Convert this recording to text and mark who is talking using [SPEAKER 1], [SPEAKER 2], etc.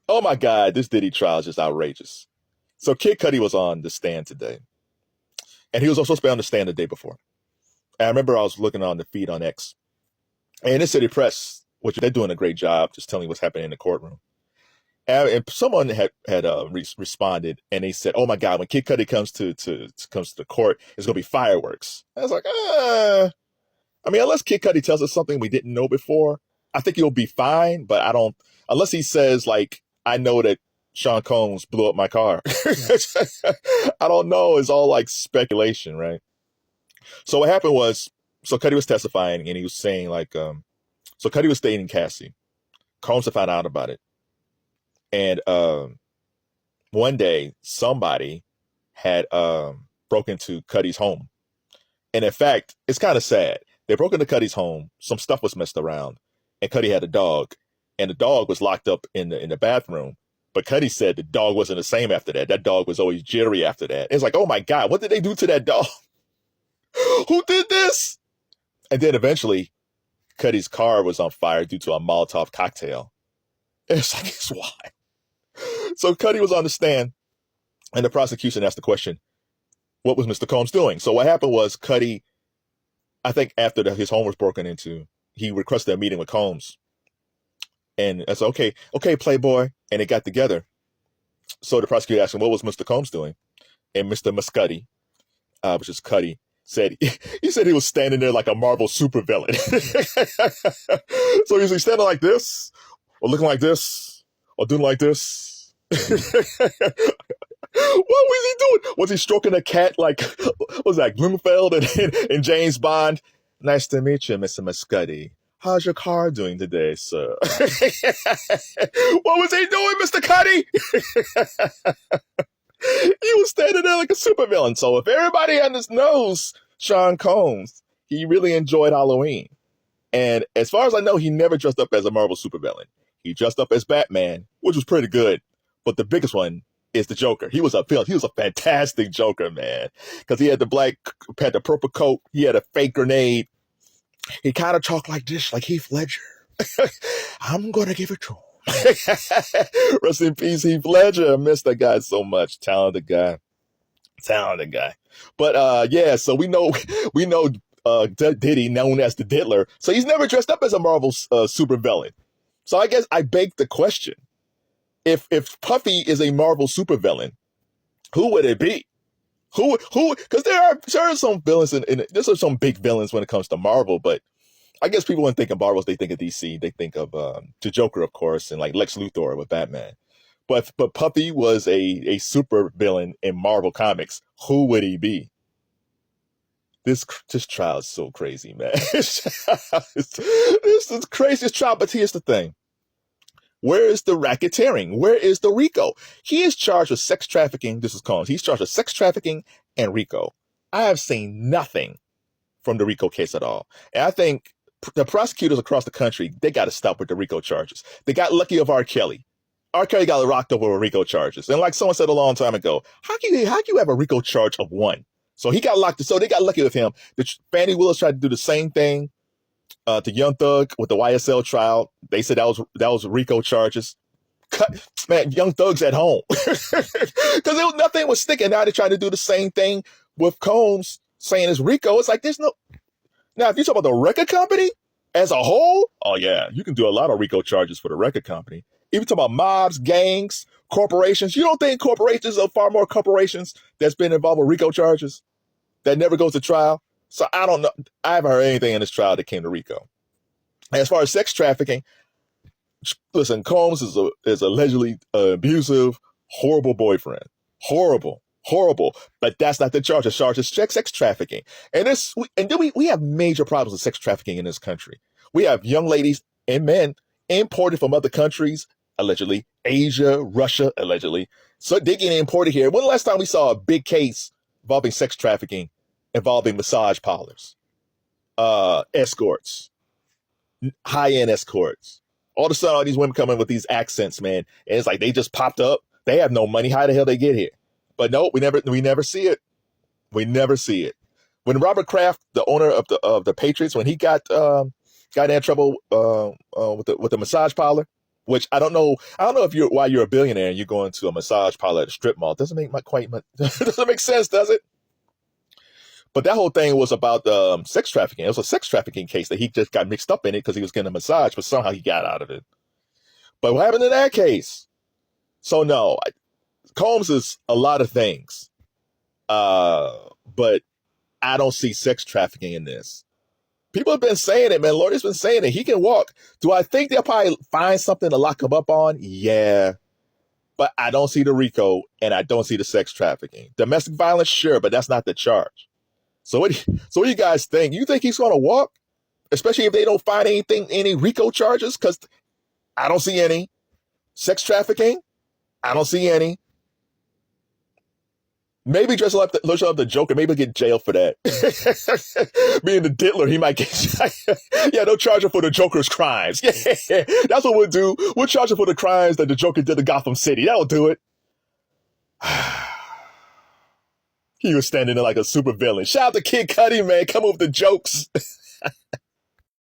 [SPEAKER 1] Oh my God, this Diddy trial is just outrageous. So Kid Cudi was on the stand today, and he was also supposed to be on the stand the day before. And I remember I was looking on the feed on X, and it said press, which they're doing a great job just telling what's happening in the courtroom. And someone had responded, and they said, "Oh my God, when Kid Cudi comes to the court, it's gonna be fireworks." I was like, I mean, unless Kid Cudi tells us something we didn't know before, I think he'll be fine. But I don't, unless he says like, "I know that Sean Combs blew up my car." I don't know. It's all like speculation, right? So what happened was, so Cudi was testifying, and he was saying like, so Cudi was dating Cassie. Combs had found out about it, and one day somebody had broken into Cudi's home. And in fact, it's kind of sad. They broke into Cudi's home. Some stuff was messed around, and Cudi had a dog, and the dog was locked up in the bathroom. But Cudi said the dog wasn't the same after that. That dog was always jittery after that. It's like, oh my God, what did they do to that dog? Who did this? And then eventually, Cudi's car was on fire due to a Molotov cocktail. It's like, it's why. So Cudi was on the stand, and the prosecution asked the question, what was Mr. Combs doing? So what happened was Cudi, I think after his home was broken into, he requested a meeting with Combs. And I said, okay, Playboy. And they got together. So the prosecutor asked him, what was Mr. Combs doing? And Mr. Muscuddy, which is Cudi, said he said he was standing there like a Marvel supervillain. So he's standing like this, or looking like this, or doing like this. What was he doing? Was he stroking a cat like, what was that, Bloomfeld and James Bond? Nice to meet you, Mr. Muscuddy. How's your car doing today, sir? What was he doing, Mr. Cudi? He was standing there like a supervillain. So if everybody knows Sean Combs, he really enjoyed Halloween. And as far as I know, he never dressed up as a Marvel supervillain. He dressed up as Batman, which was pretty good. But the biggest one is the Joker. He was a fantastic Joker, man. Because he had the purple coat. He had a fake grenade. He kind of talked like this, like Heath Ledger. I'm going to give it to him. Rest in peace, Heath Ledger. I miss that guy so much. Talented guy. But yeah, so we know Diddy, known as the Diddler. So he's never dressed up as a Marvel supervillain. So I guess I begged the question. If Puffy is a Marvel supervillain, who would it be? Who? Because there are some villains there's some big villains when it comes to Marvel, but I guess people when think of Marvels, they think of DC. They think of the Joker, of course, and like Lex Luthor with Batman. But Puffy was a super villain in Marvel Comics. Who would he be? This trial is so crazy, man. This is crazy trial. But here's the thing. Where is the racketeering? Where is the RICO? He is charged with sex trafficking. This is Combs. He's charged with sex trafficking and RICO. I have seen nothing from the RICO case at all. And I think the prosecutors across the country, they got to stop with the RICO charges. They got lucky of R. Kelly. R. Kelly got rocked over with RICO charges. And like someone said a long time ago, how can you have a RICO charge of one? So he got locked. So they got lucky with him. Fannie Willis tried to do the same thing to Young Thug with the YSL trial. They said that was RICO charges. Man, Young Thug's at home because nothing was sticking. Now they're trying to do the same thing with Combs, saying it's RICO. It's like there's no. Now, if you talk about the record company as a whole, oh yeah, you can do a lot of RICO charges for the record company. Even talk about mobs, gangs, corporations. You don't think corporations are far more corporations that's been involved with RICO charges that never goes to trial? So I don't know. I haven't heard anything in this trial that came to RICO. And as far as sex trafficking, listen, Combs is allegedly abusive, horrible boyfriend. Horrible. But that's not the charge. The charge is sex trafficking. And then we have major problems with sex trafficking in this country. We have young ladies and men imported from other countries, allegedly, Asia, Russia, allegedly. So they get imported here. When the last time we saw a big case involving sex trafficking, involving massage parlors, escorts, high-end escorts? All of a sudden, all these women come in with these accents, man. And it's like they just popped up. They have no money. How the hell they get here? But no, we never see it. We never see it. When Robert Kraft, the owner of the Patriots, when he got in trouble with the massage parlor, which I don't know. I don't know if why you're a billionaire and you're going to a massage parlor at a strip mall. Doesn't make quite much. Doesn't make sense, does it? But that whole thing was about sex trafficking. It was a sex trafficking case that he just got mixed up in it because he was getting a massage, but somehow he got out of it. But what happened in that case? So no, Combs is a lot of things, but I don't see sex trafficking in this. People have been saying it, man. Lawyer's been saying it. He can walk. Do I think they'll probably find something to lock him up on? Yeah. But I don't see the RICO, and I don't see the sex trafficking. Domestic violence, sure, but that's not the charge. So what do you guys think? You think he's going to walk? Especially if they don't find any RICO charges? Because I don't see any. Sex trafficking? I don't see any. Maybe dress up the Joker. Maybe he'll get jailed for that. Being the diddler, he might get... yeah, they'll charge him for the Joker's crimes. Yeah, that's what we'll do. We'll charge him for the crimes that the Joker did to Gotham City. That'll do it. He was standing there like a super villain. Shout out to Kid Cudi, man. Come up with the jokes.